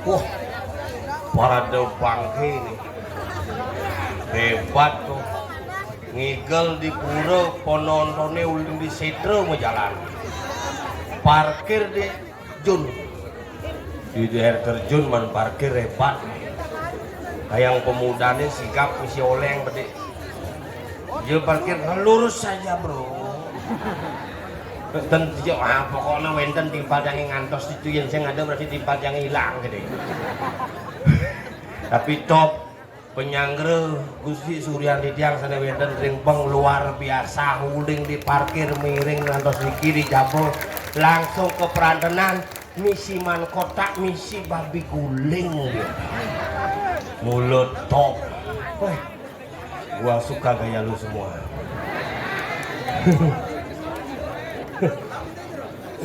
Wah, parade bangke ini hebat tuh. Ngigel di pura, penontonnya ulin di setro mau jalan. Parkir di Jun. Di air terjun man parkir hebat. Kayak pemudanya sigap misi oleng bede. Dia parkir lurus saja bro. Tentu pokoknya wenten timpal yang ngantos itu yang saya ada berarti timpal yang hilang gede. Tapi top penyanggre Gusti Suryandi tiang sana wenten ringpeng luar biasa, huling di parkir miring ngantos di kiri jabol langsung ke perantenan misi man kotak misi babi guling dia. Mulut top. Weh, gua suka gaya lu semua.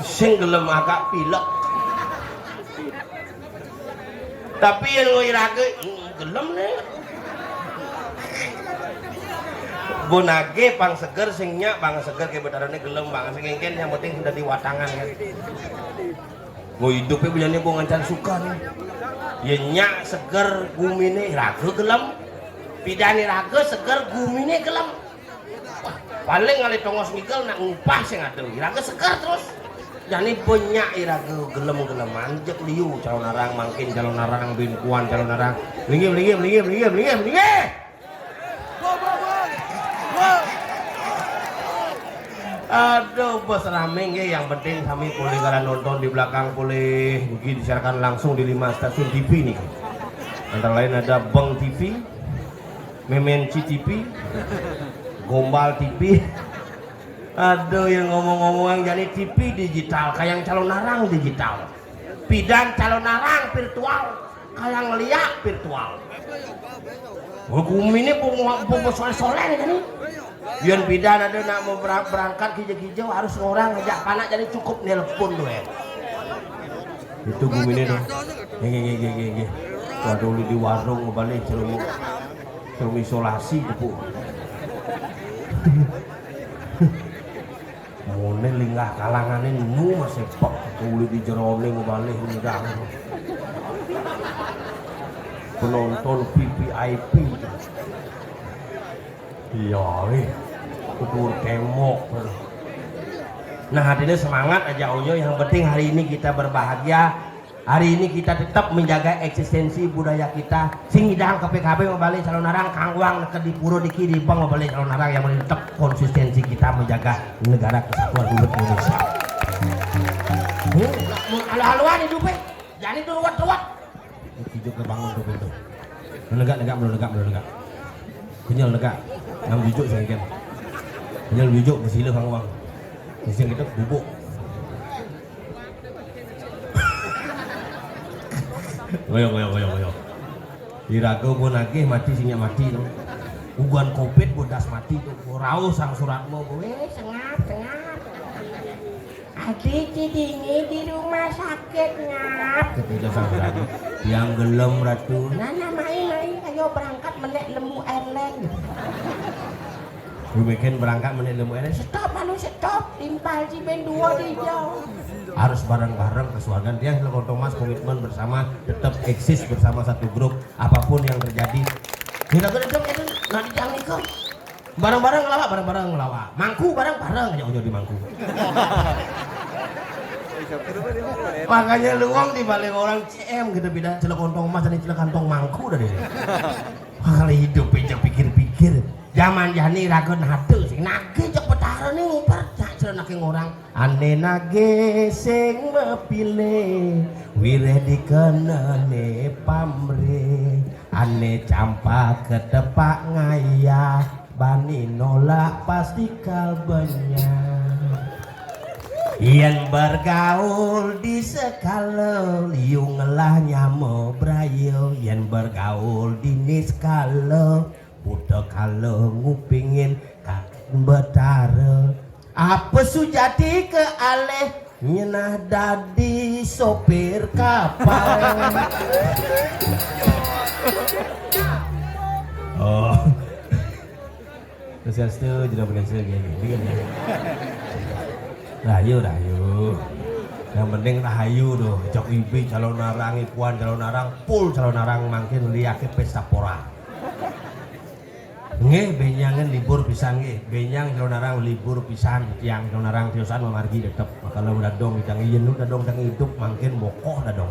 Sing gelem agak pilek. Tapi yang ngirake gelem nih. Bonage pang seger singnya pang seger ke betarane gelem bang sing engken yang penting sudah di watangan kan. Gua hidupnya bilangnya gua ngancan suka nih. Ya nyak seger gumine raga gelem. Pidani raga seger gumine gelem. Wah, paling ngali tongos ngigel nak ngupah sing atuh. Raga seger terus. Jani banyak iraga gelem-gelem anjek liu calon narang mangkin calon narang binkuan calon narang. Lingi. Aduh bos rame nge, yang penting kami boleh kalian nonton di belakang boleh begini disiarkan langsung di 5 stasiun TV nih. Antara lain ada Beng TV, Memenci TV, Gombal TV. Aduh yang ngomong-ngomong jadi TV digital kayak calon narang digital. Pidan calon narang virtual kayak ngeliat virtual. Hukum ini bumbu soleh-soleh kan nih. Biar bidan ada nak mau berangkat hijau-hijau harus orang ngejak panak jadi cukup nelpon tuh ya. Itu gue ini dong. Gege. Waduh di warung balik celung isolasi tuh. Mone linggah kalangan ini nu masih pok uli di jerone balik ngidang. Penonton VVIP. Iya, kudur kemok. Nah hadirin semangat aja Oyo. Yang penting hari ini kita berbahagia. Hari ini kita tetap menjaga eksistensi budaya kita. Sing hidang ke PKB membalik calon narang kangwang ke di puro di kiri bang membalik calon narang yang tetap konsistensi kita menjaga negara kesatuan Republik Indonesia. Halu-haluan hidupnya. Jangan itu ruwet-ruwet. Itu ke bangun tuh itu. Menegak. Kenyal negak. Yang bijuk saya kan. Kenyal bijuk bersila kangwang. Mesin kita bubuk. Goyo. Diraga pun lagi mati sinyak mati tuh. Ugan covid bodas mati tuh. Rau sang suratmu gue sengap. Adik ini di rumah sakit ngap. Ketika sang suratmu yang gelem ratu. Nana main ayo berangkat menek lemu airline. Gue bikin berangkat menek lemu airline. Stop. Timpal ciben 2 di jauh. Harus bareng-bareng kesuargaan dia Hilkon Thomas komitmen bersama tetap eksis bersama satu grup apapun yang terjadi. Kita gedek itu nanti jangan ikut. Bareng-bareng ngelawak. Mangku bareng-bareng aja Ojo di mangku. Makanya luang di balik orang CM gitu beda Hilkon Thomas dan Hilkon mangku dari. Kali hidup aja pikir-pikir. Zaman jani ragon hatu sing nage jok petara nih ngumpar celana ke orang ane nage sing mepile wireh dikenane pamre ane campak ketepak ngaya bani nolak pasti kalbenya yen bergaul di sekala liung ngelah nyamo brayo yen bergaul di niskala budak kalau ngupingin kakek betara apa sujati ke aleh nyenah dadi sopir kapal. Oh terus itu tidak boleh segini rayu Yang penting rahayu tuh, cok ibi calon narang, ipuan calon narang, pul calon narang mangkin liake pesta pora. Nggih benyangan libur pisan nggih, benyang calon narang libur pisan, tiang calon narang tiosan mamargi tetep. Kalau dadong dang ieu dadong dang hidup mangkin bokoh dadong.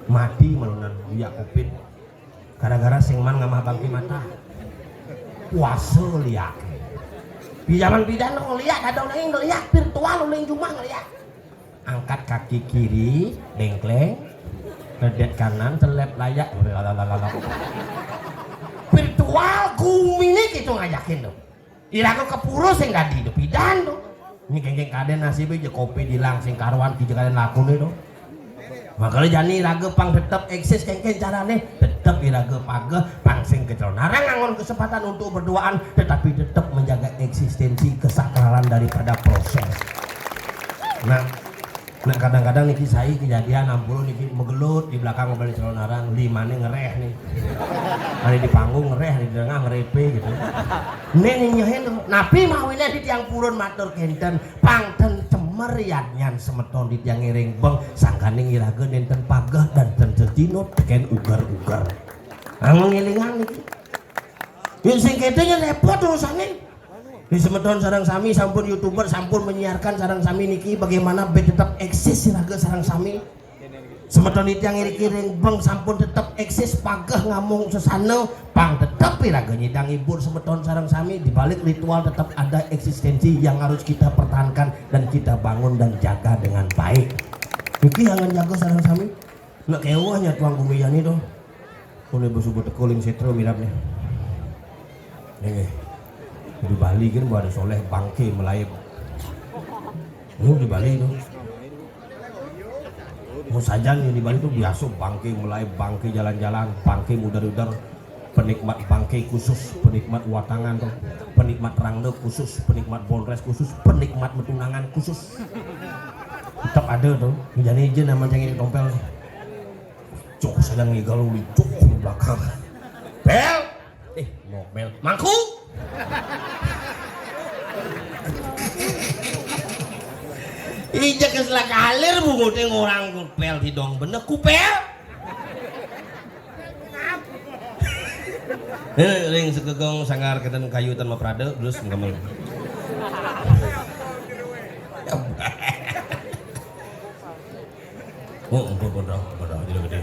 Mati melunan biak covid. Gara-gara sing man ngamah bangki mata. Puasa liake. Di zaman bidan ngeliat dadong nang ngeliat virtual uling cuma ngeliat. Angkat kaki kiri, dengkleng, redet kanan, telep layak, virtual kumini gitu ngajakin tuh. Iraku kepuro sing gadi tuh pidan tuh. Ini kengkeng kaden nasibnya je kopi dilang sing karuan kija kaden laku nih tuh. Makanya jani iraga pang tetap eksis kengkeng carane tetap iraga pageh pang sing kecelon. Narang ngangon kesempatan untuk berduaan tetapi tetap menjaga eksistensi kesakralan daripada proses. Nah kadang-kadang niki saya kejadian 60 niki megelut di belakang mobil calon narang 5 nih ngereh nih. Hari di panggung ngereh, di tengah ngerepe gitu. Nih nyohen napi mawinnya di tiang purun matur kenten pangten cemer yadnyan semeton di tiang ngiring beng sangkaning iraga nenten pagah dan tenten tinut teken ugar-ugar. Ngilingan niki. Yang sing ketenya repot urusannya. Di semeton sarang sami sampun youtuber sampun menyiarkan sarang sami niki bagaimana bed tetap eksis siraga sarang sami semeton itu yang iring beng sampun tetap eksis pagah ngamung sesana pang tetap iraga nyidang ibur semeton sarang sami dibalik ritual tetap ada eksistensi yang harus kita pertahankan dan kita bangun dan jaga dengan baik. Niki yang jaga sarang sami nak kewahnya tuang kumiyan itu boleh bersubut tekuling setro mirapnya nih. Di Bali kan ada soleh bangke melayap. Di Bali itu. Mau saja di Bali itu biasa bangke melayap, bangke jalan-jalan, bangke mudar-udar, penikmat bangke khusus, penikmat watangan tuh, penikmat rangde khusus, penikmat bonres khusus, penikmat metunangan khusus. Tetap ada tuh. Jadi izin nama jangan tompel. Cok sedang ngigal di cok di belakang. Bel, mau bel, mangku. Ijak keselak kalir bungutin orang kupel di dong bener kupel. Ring sekegong sangar keten kayu tan maprade terus ngemel. Oh, bodoh jadi gede.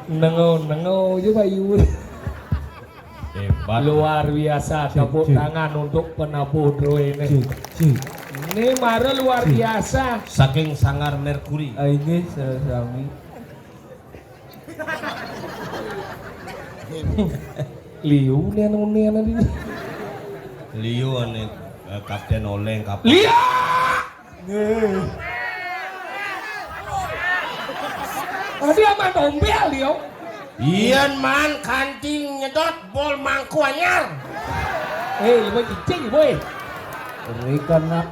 Nengo je Bayu. Hebat. Luar biasa, tepuk tangan untuk penabuh droe ini. Ini mara luar biasa. Saking sangar Merkuri. Ini sami. Liu ni ini. Liu ane Kapten Oleng kapten. Lia. Dia mah tombel Liu. Ian man kancing nyedot bol mangku anyar. Lebih cicing boy. Berikan nak.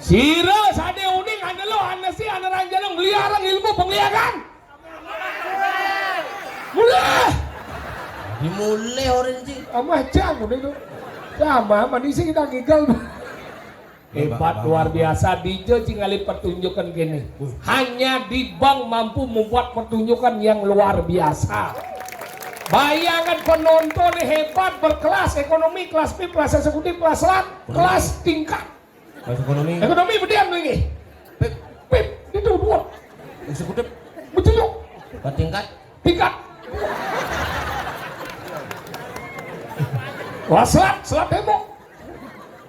Sira sade uning anda lo anda si anda ranjalong liarang ilmu pengliharan. Mulai. Dimulai orang sih. Amah jam udah itu. Sama mandi sih kita gigal. Hebat luar biasa DJ Cingali pertunjukan gini. Hanya di bank mampu membuat pertunjukan yang luar biasa. Bayangan penonton hebat berkelas ekonomi, kelas B, kelas eksekutif, kelas LAN, kelas tingkat. Kelas ekonomi. Ekonomi berdiam lagi. Pip, itu dua. Eksekutif. Betul. Tingkat. Tingkat. Wah selat tembok.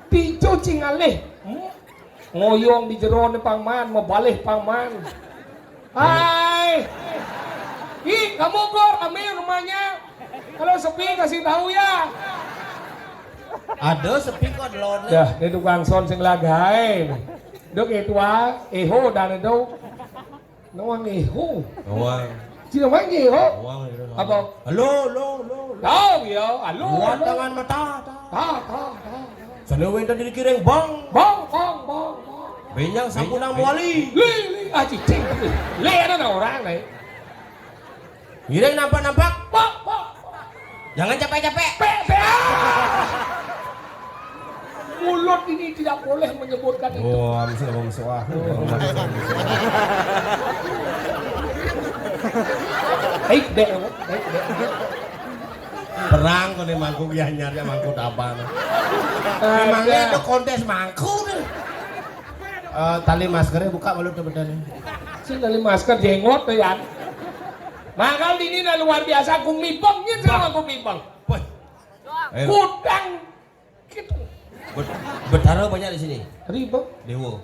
Tijo Cingalih ngoyong di jero ni pangman, mabalih pangman. Hai. Kamu Gor, kami rumahnya. Kalau sepi kasih tahu ya. Ada sepi kok delon. Dah, ni tukang son sing lagay. Dok tua, eho dan itu. Nawang eho. Nawang. Sino man eho? Nawang. Apa? Halo. Tahu ya, halo. Buat tangan mata. Ta. Sanawin tadi dikiring bang. Benyang sapunang wali. Li, cicing. Li ada orang nih. Giring nampak. Pak. Jangan capek-capek. Mulut ini tidak boleh menyebutkan itu. Oh, mesti wah. Dek. Perang kau nih mangkuk ya nyari mangkuk apa? Memangnya itu kontes mangkuk nih. Tali maskernya buka malu teman-teman. Sing tali masker jenggot tuh ya. Makal ini luar biasa kumipongnya sama kumipong. Kudang gitu. Betara banyak di sini. Ribu. Dewo.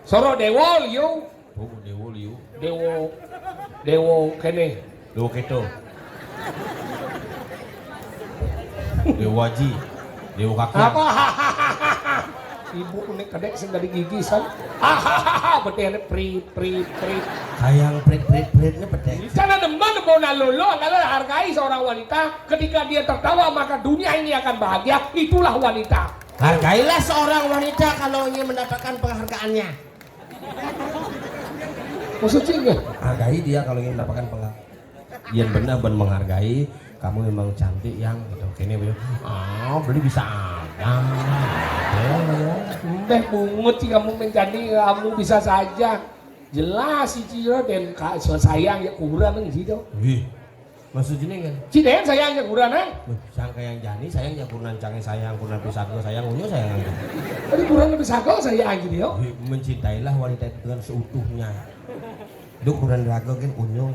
Soro Dewo liu. Oh, Dewo liu. Dewo kene. Dewo keto. Dewa Haji. Dewa kaki. Apa? Ibu unik kadek sing dari gigisan. Betul pri. Sayang prit-pritnya pedek. Karena demen mau nalolo adalah hargai seorang wanita. Ketika dia tertawa maka dunia ini akan bahagia. Itulah wanita. Hargailah seorang wanita kalau ingin mendapatkan penghargaannya. Maksudnya? Hargai dia kalau ingin mendapatkan penghargaan. Dia benar menghargai. Kamu memang cantik yang gitu. Kini beliau, beli bisa ada. Bungut sih kamu menjadi kamu bisa saja. Jelas si Ciro dan kak sayang ya kurang nih situ. Wih, maksudnya kan? Ciden sayangnya kurang Sangka yang jani sayangnya kurang canggih sayang kurang pisako sayang unyu sayang. Tadi kurang pisako sayang gitu. Mencintailah wanita itu dengan seutuhnya. Duk kurang raga kan unyu.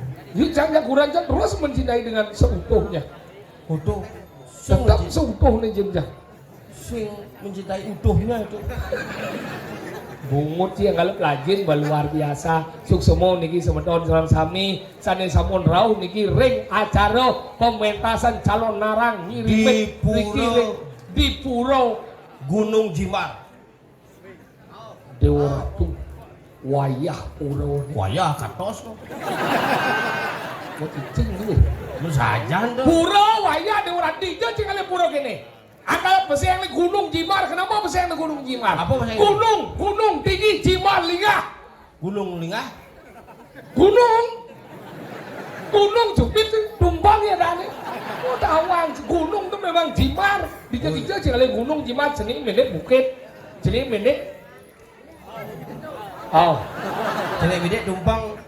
Jangan kurang terus mencintai dengan seutuhnya. Utuh. Tetap seutuh nih jenjang. Sing mencintai utuhnya itu. Bungut sih yang kalau pelajin luar biasa. Suksemo niki semeton sareng sami sane sampun rauh niki ring acara pementasan calon narang ngirimet di Puro Gunung Jimbar. Dewa Ratu wayah Puro. Wayah katos kok. Mau cicing dulu. Lu sajan tuh. Puro wayah Dewa Ratu cicing kali Puro gini. Akal peseng di Gunung Jimbar. Kenapa peseng di Gunung Jimbar? Apa peseng? Gunung tinggi Jimbar Lingah. Gunung Lingah? Gunung Jupit tumbang ya Dani. Oh tawang gunung itu memang Jimbar. Dijadi-jadi kali Gunung Jimbar jenis pendek bukit. Jenis pendek. Oh. Jenis pendek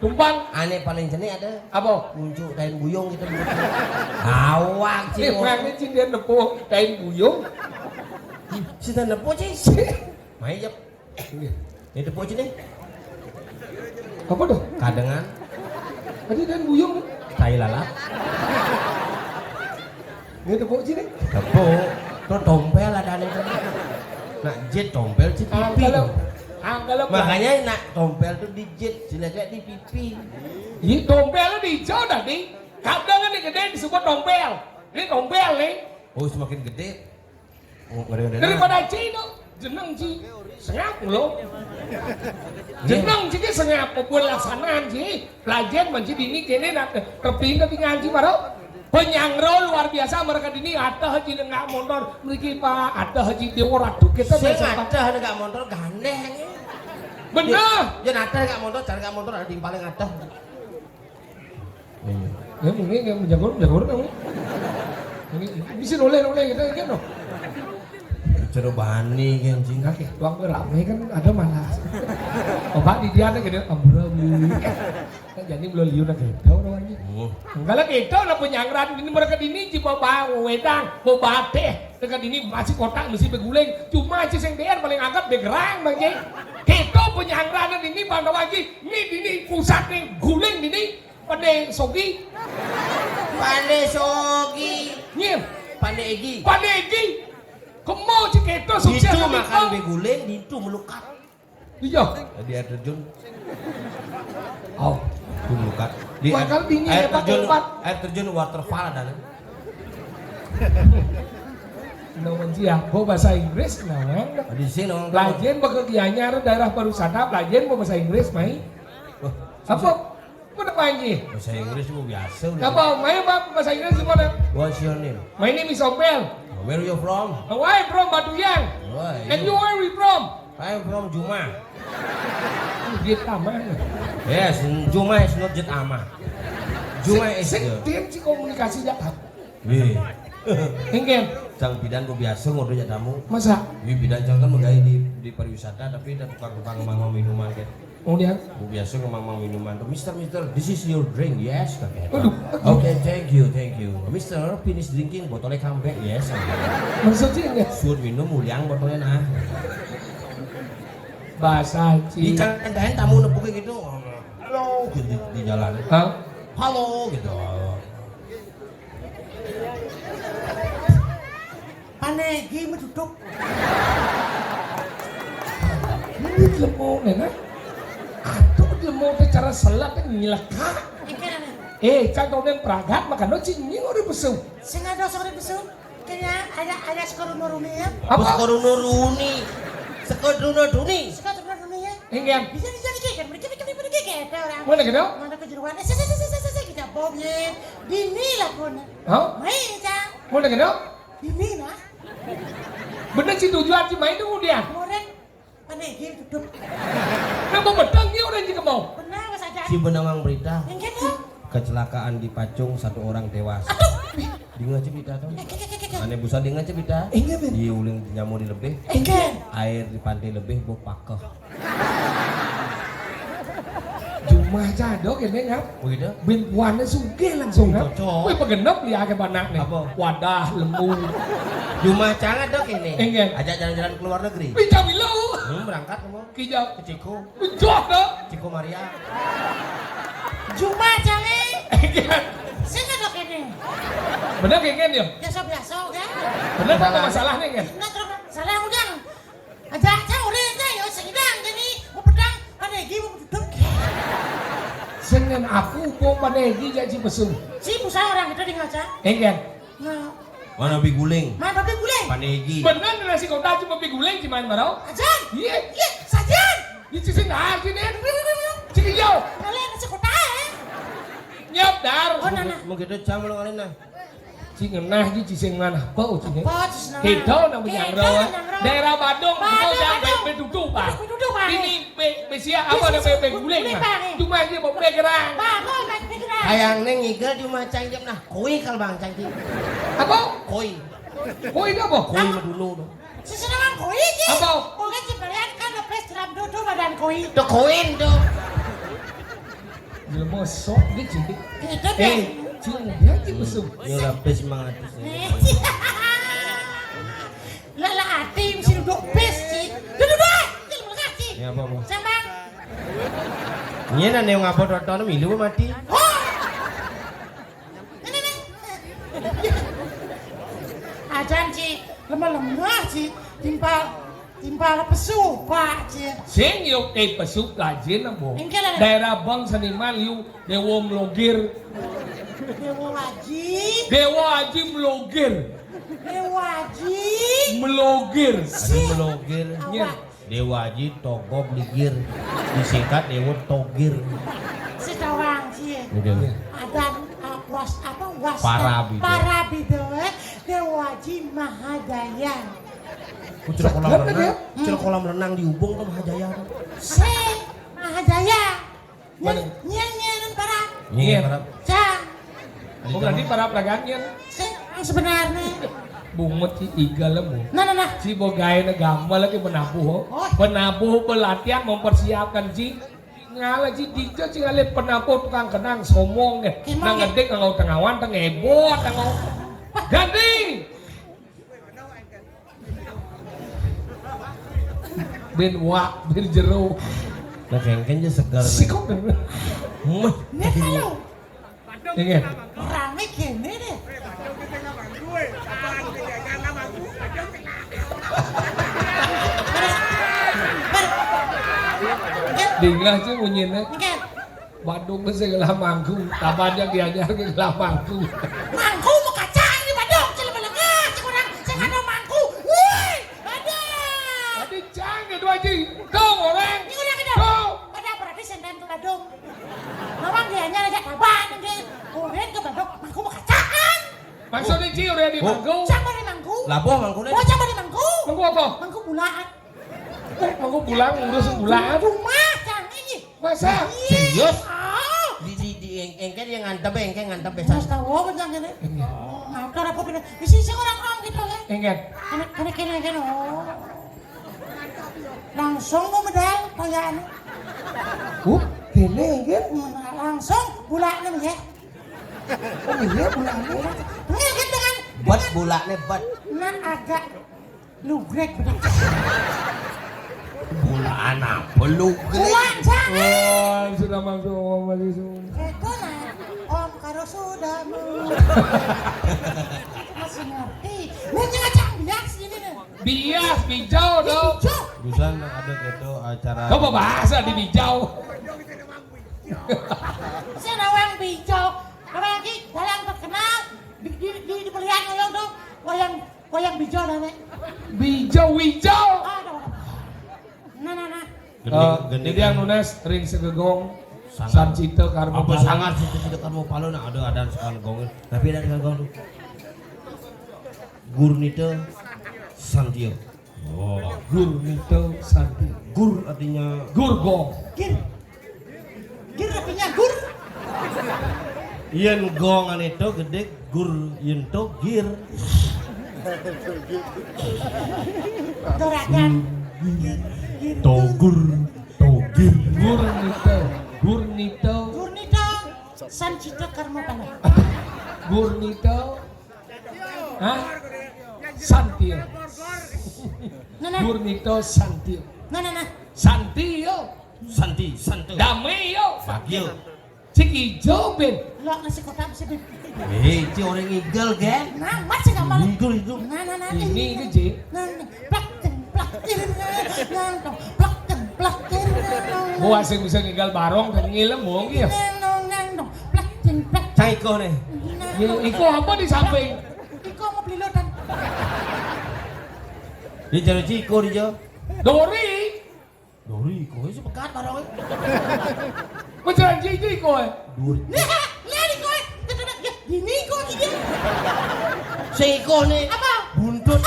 Tumpang. Aneh paling jenis ada. Apa? Muncul kain buyung gitu. Awak sih. Ini cinta nepuh kain buyung. Cinta nepuh sih. Main jap. Ini nepuh sini. Apa tuh? Kadengan, Tadi dan buyung. tai lalat, Ini tepuk sini. tepuk, terus tompel ada nih. Nak jet tompel di pipi. Kalau Makanya nak tompel tuh di jet, jelek-jelek di pipi. ini tompel di hijau tadi. Kadang kan gede disebut tompel. Ini tompel nih. Oh semakin gede. Oh ngeri-ngeri. Daripada Cina, jeneng Ci. Sengap lo. Jeneng Ci ki sengap pelaksanaan Ci. Pelajar menci dini kene nak kepingin tapi ngaji baru. Penyangro luar biasa mereka dini ada haji nggak motor mriki Pak, ada haji dewa ratu kita Sing biasa ada nggak motor gandeng. bener. Ya ada nggak motor, cari nggak motor ada di paling ada. Ya mungkin yang menjago kamu. Bisa noleh gitu kan. Jero bani kan cing. Oke, tuang beramai kan ada malas. Obat di dia ada gede amburadul. Kan jadi belum liu nak kita orang aja. Kalau kita lah penyangran ini mereka dini cipa bau wedang, bau bate. Dekat ini masih kotak mesti beguling. Cuma si sengdean paling angkat begerang bang. Kita penyangran ini pada lagi. Ini pusat nih guling ini pada sogi. Pandai sogi, Nyem, pandai egi. pada egi. Kemo si kita sukses Itu makan beguling, itu melukat. Iya. Di air terjun, Oh. itu melukat. Di Bakal dingin air hebat terjun, hebat. air terjun waterfall ada. Namun siapa bahasa Inggris nawan. Di sini orang. Pelajar bekerjanya daerah pariwisata, pelajar mau bahasa Inggris mai. Apa? Mana panji? Bahasa Inggris itu biasa. Apa? Mai apa bahasa Inggris gimana? What's your name? My name is Ompel. Where are you from? I'm from Batuyang. Why? And you where we from? I'm from Juma. Dia taman. Yes, Juma is not jet ama. Juma is the. Dia si komunikasi jak tahu. Wih, Enggen, cang bidan gue biasa ngobrol ya tamu. masa? Wih bidan cang kan megay di pariwisata tapi ada tukang-tukang ngomong minuman kan. Oh dia? Gue biasa ngomong minuman tuh, Mister, this is your drink, yes kakek. Aduh. Okay, thank you. Mister, finish drinking, botolnya come back, yes. Maksudnya enggak? Suruh minum, muliang botolnya nah. Bahasa Di Cina. kan tamu nepuknya gitu, halo gitu di jalan. Hah? Halo gitu. Panegi duduk. Ini lemau nenek. Aduh dia mau cara selat yang nyelaka. Contohnya peragat makan lo cincin udah besar. Saya nggak dosa besu. Kayaknya ada sekorunuruni ya. Apa sekorunuruni? Sekorunuruni. Sekorunuruni ya. Enggen. Bisa kan mereka kita orang. Mana kena? Mana kejuruan? Saya kita bobnya. Bini lah pun. Hah? Main cang. Mana kena? Bini lah. Bener sih tujuan si main dulu dia. Kemudian panegi duduk. Nah mau bedang dia orang juga mau. Benar mas aja. Si benawang berita Enggak ya. kecelakaan di Pacung, satu orang tewas. Di ngaca cerita tuh. Aneh busa di ngaca cerita. Enggak ben. Di uling nyamuk di lebih. Enggak. Air di pantai lebih bau pakeh. Cuma jadok ini ngap. Begitu? Bintuannya sugih langsung ngap. Cocok. Wih pegenep lihat ke banak nih. Apa? Wadah lembu. Cuma cangat dok ini. Enggak. Ajak jalan-jalan ke luar negeri. Bisa bilu. Berangkat kamu Kijau. ke Ciko, Jok dok. Ciko Maria. Cuma jangan. Enggen. Saya nggak dok ini. Bener kengken dia. Biasa kan. Bener apa masalahnya enggen? Nggak terus salah udang. Aja saya udah ya sedang jadi mau pedang panegi mau duduk. Sengen aku mau panegi jadi besung. Si musa orang itu di ngaca. Enggen. Nah, Mana biguling? main babi guling. Panegi. Bener nasi kota cuma piguling cuman barau. Ajan. Iya. Iya, sajian. Ini cisin nah sini. Cik hijau. Kalian nasi kota ya. Nyap dar. Oh, nana. Mau gitu cam lo kali nah. Cik ngenah ji cising mana? Bau cik. Pots nama. Kita nang Nyangro. Daerah Badung kita Badung, yang Badung. beduduk Pak. Beduduk, Pak. Ini besia apa namanya beguling. Guling, Pak. Cuma dia mau begerang. Bagus, baik pikiran. Ayang neng ngigel di macang jam nah. Koi kal bang cangki. Apa? Koi. Oh ini apa? Koi mah dulu tuh. Sesenangan koi ji. Apa? Oke, cipalian kan lepes dalam duduk badan koi. Tuh koin tuh. Dia mau sok dia cik. Gitu deh. Cik dia cik besung. Ya lapis semangat sih. Lala hati mesti duduk bes ji. Duduk deh. Terima kasih. Ya apa mau? Sambang. Nyen ane ngapa tonton milu mati. Oh. Ini. Ajan ci lemah-lemah ci timpal pesu pak ci. Sing yuk pesuk lajin abo. Engke lah. Daerah Bang Seniman yuk Dewa Melogir. Dewa Haji Melogir. Dewa Haji Melogir. Adi melogir. Nyen. Dewa Haji Togo Bligir. Disingkat Dewa Togir. si tawang ci. Ada was Parabi Dewa Haji Mahadaya. Cira kolam renang di Ubung tuh Mahajaya. Si Mahadaya. Nyen para. Nyen. Cang. Oh berarti para pelagangnya. Si yang sebenarnya. Bungut si iga lemu. Nah. Si bogai na gamal lagi penabuh. Penabuh pelatihan mempersiapkan si ngala si Dijo si ngale penabuh tukang kenang somong deh. Nang ngedek ngau tengawan teng ebot ngau. Ganti. Ben wak ben jero. Nah kengken aja segar. Sikok deh. Ini kalau Ini. rame gini deh. Dinglah sih bunyinya. Enggak. Badung ke segala mangku. Tabannya diajar ke segala mangku. Mangku mau kacang di Badung. Cila belengah. Cikurang. Saya ada mangku. Wih. Ada. Tadi canggih dua ji. Tuh orang. Ini udah kedap. Tuh. Ada berarti senden ke Badung. Mama dia aja kapan. Kemudian ke Badung. Mangku mau kacang. Maksudnya Ci udah di mangku. Campur di mangku. Labuh mangkune. Oh campur di mangku. Mangku apa? Mangku bulaan. Mangku pulang ngurus bulan. Rumah cang ini. Masa? Serius? Oh. Di engke dia ngantep Mas besar. tahu apa cang ini? Nah, kalau apa pindah? Di sini orang gitu ya. Ingat. Karena kena oh. Langsung mau medal kayaan. Kene ingat. Langsung bulan ya. Oh iya bulan ini. Ngikut dengan Bet bulane bet. nan agak lugrek bener. Bulan apa lu? Bulan jangan. Oh sudah masuk Om Malisun. Itu nah om karo sudamu. Masih ngerti. Nanya ngacang bias ini nih. Bias bijau dong. Hijau. Busan ada gitu acara. Coba bahasa di bijau. Saya nawang bijau. Nawang lagi dalang terkenal di pelihan oyong tuh. Wayang bijau nenek. Bijau wijau. Aduh. Nah. Jadi yang nunes ring segegong. Sangat. Sancito karma. Apa sangat situ tidak kamu palu nak ada sekarang gong. Tapi ada sekarang gong. Gurnito Santio. Oh, Gurnito Santi. gur artinya Gurgong. Gir artinya gur. yen gongan itu gede gur yen to gir. Dorakan. Togur togir. Gurnito. Gurnito Sancito Karma Pala. Gurnito. Hah? Santio. Nah. Gurnito Santio. Nah. Santio. Santi santo. Dameo. Bagio. Cik ijo ben. Lo nasi kotak bisa bin. Ci orang igel kan? Nah, masih nggak malu. Igel itu. Nah. Ini ke Cik. Nah. Plak. Plak. Gua sing bisa ninggal barong kan ngilem wong ya. Nang. Plak. Caiko nih. Iku apa di samping? Iko mau beli lodan. Di jero Ciko di jo. Dori. Dori kowe sih pekat barang. Macam Cik kowe. Duri. Nah, di kowe. Ini kok gini. Ciko nih. Apa? Buntut.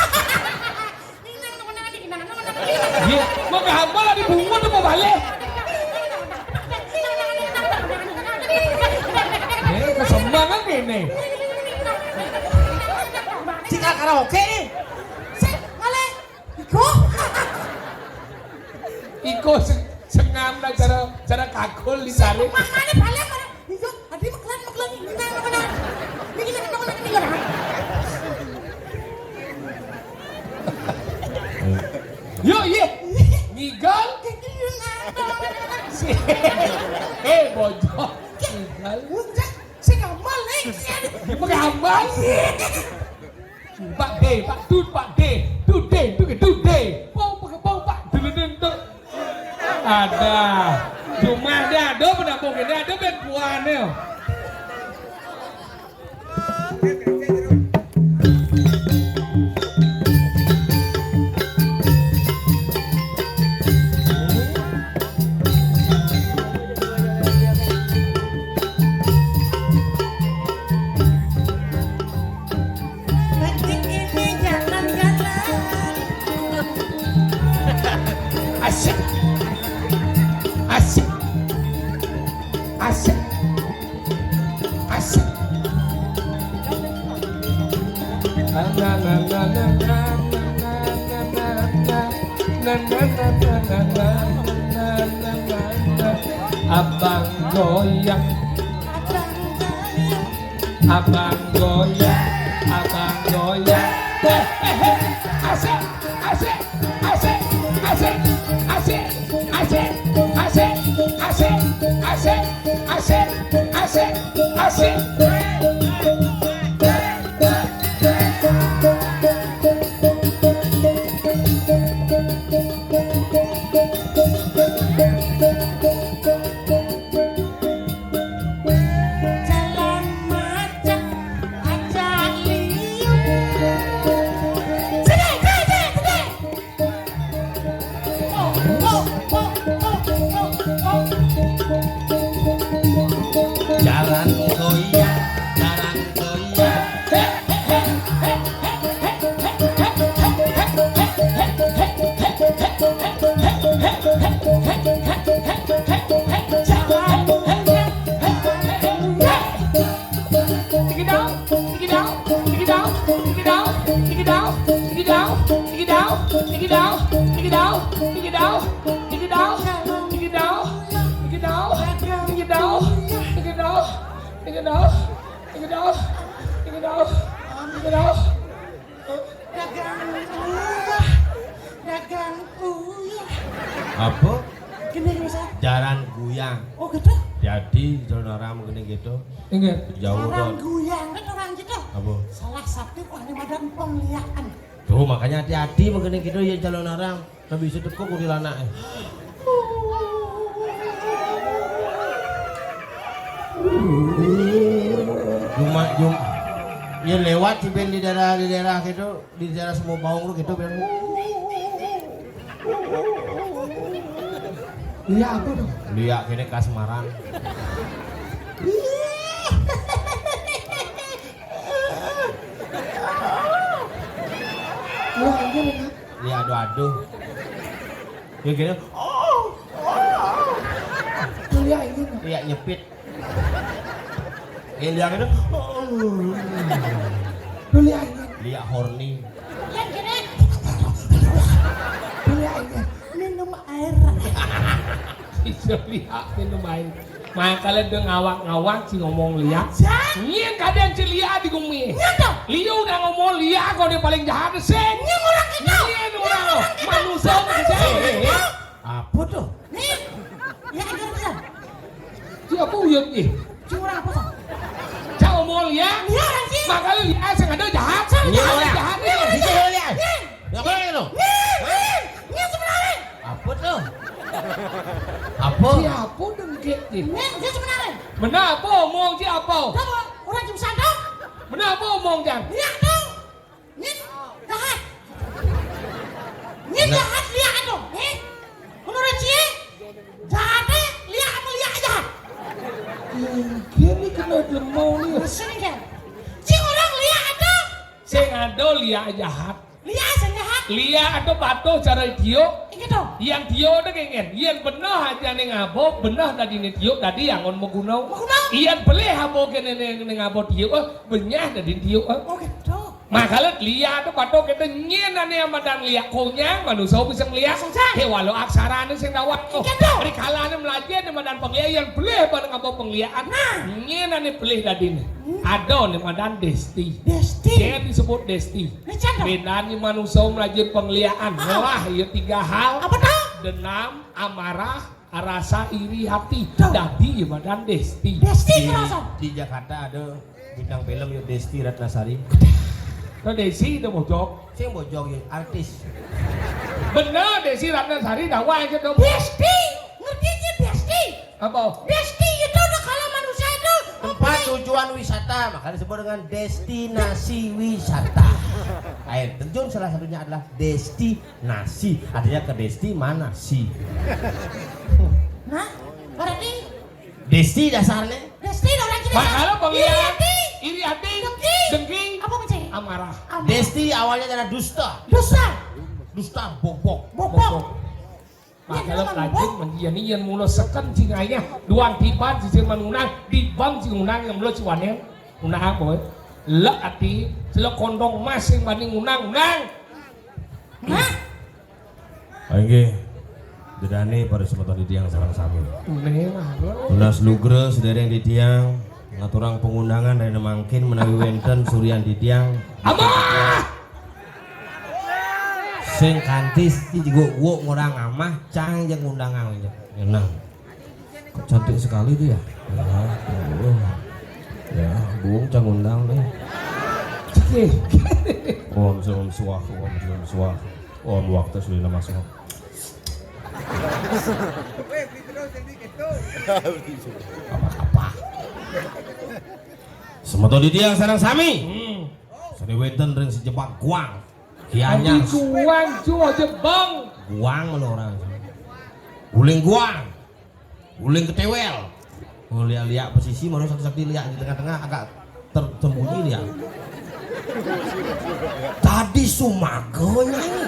Iya, mau ke hamba lah di bungut tuh mau balik. Kesembangan gini. Cika karaoke nih. Ngale. Iko. Iko sengam lah cara kakul dicari. Makanya balik mana? Iko. Adi maklan. Ini kita. Yo, iya. Ngigal. Si. balik. Pak D, Pak Dud, Pak D, Dude, Pak Duduk. Ada, cuma ada pada mungkin ada bentuannya. Asik, asik, asik, asik. Abang goyang, abang goyang, abang goyang. Asik, asik, asik, asik, asik, asik, asik, asik, asik, asik, asik, asik. Jalan macet, ajak liuk. Sedih. Jalan goyang, jalan goyang. Dagang uyah. Apa? Gini Ustaz. Jalan goyang. Oh gitu. Jadi jalan orang mungkin gitu. Ingat. Jauh Orang dong. guyang kan orang gitu. Apa? Salah satu ahli badan pengliharan. Tuh makanya hati-hati mungkin gitu ya jalan orang. Tapi bisa tekuk di lanak. Jum ya lewat sih Ben di daerah gitu, di daerah semua bawang lu gitu Ben. Iya apa dong? Lihat kini kasmaran. Lihat aduh-aduh. Ya gini. Lihat nyepit. Lihat gitu. Lihat horny. Yang gini. Minum air. Bisa lihat minum air. Makanya dia ngawak-ngawak si ngomong lihat. Ini kadang si lihat di gumi. Lihat udah ngomong lihat kok dia paling jahat sih. Ini orang kita. Ini orang manusia manusia. Apa tuh? Nih. Ya ajar bisa. Siapa uyut nih? Curang apa tuh? Cak ngomong lihat. Iya orang sih. Makanya lihat sengaja jahat. Ini Jahat orang. jahat nih. Bisa lihat. Apa itu? Nih sebenarnya. Apa tuh? Apa? Siapa dengkit nih? Nih sebenarnya. Benar apa omong siapa? Kamu orang jam sandok. Benar apa omong jang? Lihat dong. Nih jahat. Nih jahat lihat dong. Nih. Menurut Cie, jahatnya lihat apa lihat jahat. Kini kena demau nih. Sini kan. Si orang lihat dong. Sing ado lihat jahat. Lihat senjahat. Lihat ado patuh cara dia. Ini dong. Yang dia udah kengen. Yang benar aja nih ngabo. Benar tadi nih dia tadi yang on mau gunau. Yang beli habo kene nih ngabo dia. Benyah tadi dia. Oh gitu. Makalat lihat tuh patok kita nyenan yang madan lihat konyang manusia bisa ngeliat walau aksara ini sing rawat kok dari kalanya belajar di madan penglihat belih pada ngapa penglihat nyenan nih belih tadi nih ada nih madan desti dia disebut desti bedanya manusia belajar penglihat wah ya 3 hal Apa tuh? denam amarah rasa iri hati dadi ya badan Desti. Desti kerasa. Di Jakarta ada bintang film yuk Desti Ratnasari. Nah Desi itu bojok. Saya bojong yuk artis. Bener Desi Ratnasari dakwah aja dong. Desti, ngerti aja Desti. Apa? Desti itu udah kalau manusia itu Tempat tujuan wisata, makanya disebut dengan destinasi wisata. Air terjun salah satunya adalah destinasi, artinya ke desti mana si. Nah, berarti Desti dasarnya. Desti udah orang Cina. Kalau Iri pengiat hati. iri hati, Dengki. dengki, Apa macam? amarah. Desti awalnya adalah dusta, Dosa. dusta bobok. Bobok. Nah, kalau lajeng menjadi yang mula seken cingainya duang tiban sisi menunang dibang cingunang yang mula ciwannya unang boy lek ati sila kondong masing banding unang. Nah, Oke, dedane pada semeton di tiang sarang sami. Memang. Tunas lugre sedereng di tiang, ngaturang pengundangan dari mangkin menawi wenten surian di tiang. Abah! Sing kantis di juga gua ngurang amah cang jeung undangan aja. Enak. Kok cantik sekali tuh ya. Ya, buung cang undang deh. Om suah, om suah. Om waktu sudah masuk. Apa? Semoto di tiang sareng sami. Sari wenten ring sejebak guang. Kianya Guang cuma jebang. guang menorang. Guling guang. Guling ketewel. Lihat posisi mana sakti lihat di tengah-tengah agak tersembunyi dia. Tadi sumagonya ini.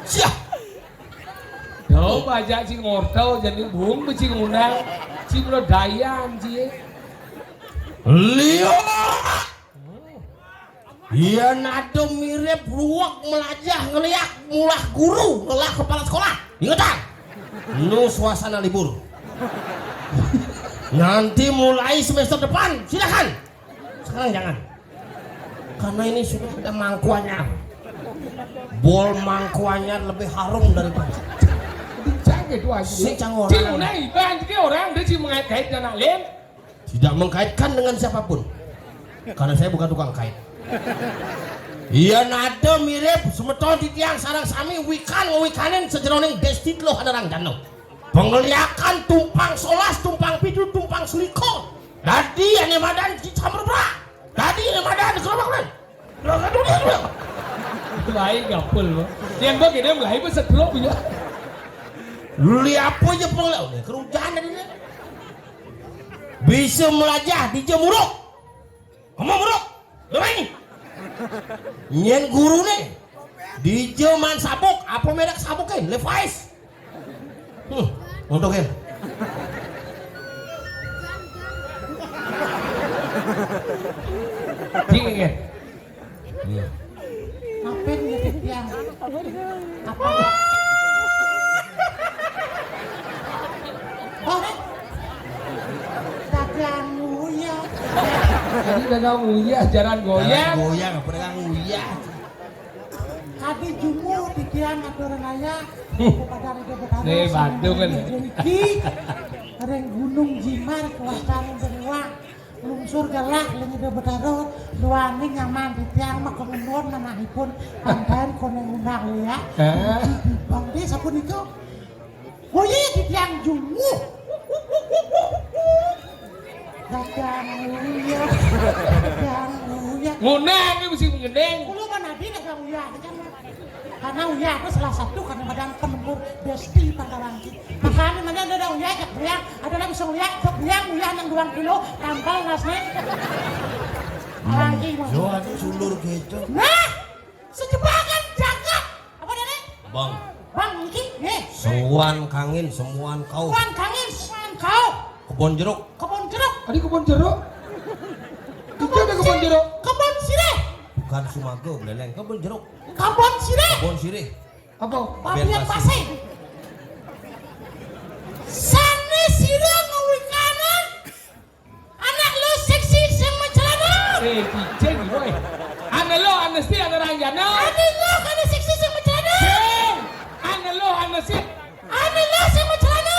Siap. Yo baca cing ngortel jadi buung cing undang cing lo dayan cie. Lihat. Iya nado mirip ruwak melajah ngeliak mulah guru ngelah kepala sekolah. Ingetan. Nu suasana libur. Nanti mulai semester depan silakan. Sekarang jangan. Karena ini sudah ada mangkuanya. Bol mangkuanya lebih harum daripada. Cang itu aja. Si cang orang. Cing undang iban jadi orang dia cing mengait-kait dengan lain. Tidak mengkaitkan dengan siapapun. Karena saya bukan tukang kait. Iya nado mirip semeton di tiang sarang sami wikanen sejeroning desti lo hadarang danau. Pengliakan tumpang solas, tumpang pidu, tumpang seliko. Dadi ane madan dicampur berak. Dadi ane madan kerobakan. Lain gapul lo. Yang begini mulai bersetruk punya. Luli apa aja pengelau nih kerujahan dari ini. Bisa melajah di jemuruk. Ngomong muruk. Doain. Nyen guru nih di zaman sabuk apa merek sabuknya Levi's untukin Dingin. ngapain gitu yang apa? Oh, dagang ya. Jadi dagang uyah jalan goyang. goyang apa dengan uyah Kami jumu di tiang aturan ayah. Kepada reda berkata. Nih Bandung kan. Ada yang gunung Jimar kewastaan beruang. Lungsur galak lengi do betaro luangin nyaman di tiang mah kemudian manahipun pandan kono undang ya. Bang dia sapun itu. Oh iya di tiang jumu. Dagang uya. Dagang uya. Ngunang ini mesti mengendeng. Kulo mana di dagang uya kan. Karena uya itu salah satu karena badan penempur desti Pangkalangi. Makanya mana ada uya jak uya, ada lagi song uya, sok uya yang 2 kilo tampal ngasnya. Lagi mah. jual sulur gitu Nah, sejebakan jagat. Apa dia nih? bang Bang iki nih. semuan kangin semuan kau Kuan kangin, kuan kau. kebon jeruk Kebon jeruk. Tadi kebun jeruk. Itu ada kebun jeruk. Kebon sirih. bukan sumago beleleng kebon jeruk Kebon sirih. kebon sirih Apa? Pabian pasir. Sana sirah ngawikanan. Anak lo seksi sama celana. Cicing boy. Ane lo ane si ane ranjana. Anak lo kan seksi sama celana. Cing. Ane lo ane si. Ane lo sama celana.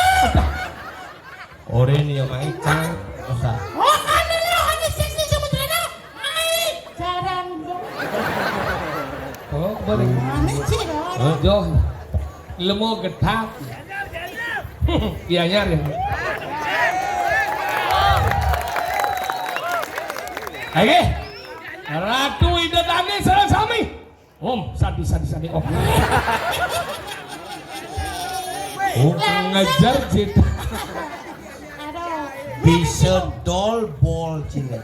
ya mai cang usah. Oh, kan lo hanya seksi sebenarnya. Ai, jarang dong. Oh, boleh. Aneh sih dong. Jo, lemo getap. Iya nyari. Oke, Ratu Ida Tani Sarasami. Om, sadi. Om. Oh, ngajar jit. Aduh. Bisa dol bol cina.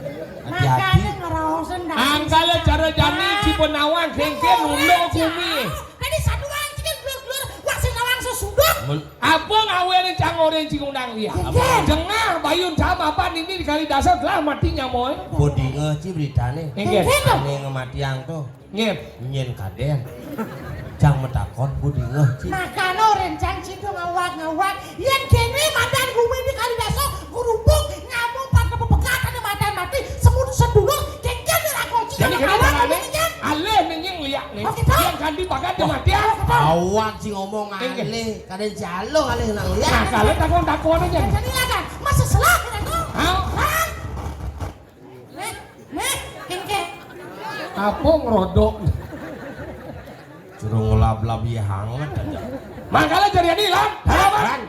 Hati-hati. Makanya ngerawasan dah. Angkala cara jani Cipenawang kengken ulo kumi. Tadi satu orang cikin blur-blur. Wasin nawang sesudah. Apa ngawen cangoren cingundang dia? Jengah bayun sama apa ini di kali dasar telah matinya moy. Bodi ci beritane. Engke. Ane ngematiang tuh. Ngep. Nyen kaden. Cang metakon bodi ci. Makanya rencang citu ngawak. Yang kene mandan bumi di kali dasar. Gerubuk ngamuk pada pepegat ada mandan mati. Semut sedulur. Kengken aku cikin Jadi kena ngawak. tangannya aleh ning liak nih. Yang kandi bagat matiang. Awak sih ngomong aleh, kadang jalo aleh nang liat. Nah, kalau takon aja. Jadi kan masa salah kita tuh. Hah? Kengken. Apa ngerodok? Curung ngelab-lab ya hangat. Makanya jadi ini lan. Harapan.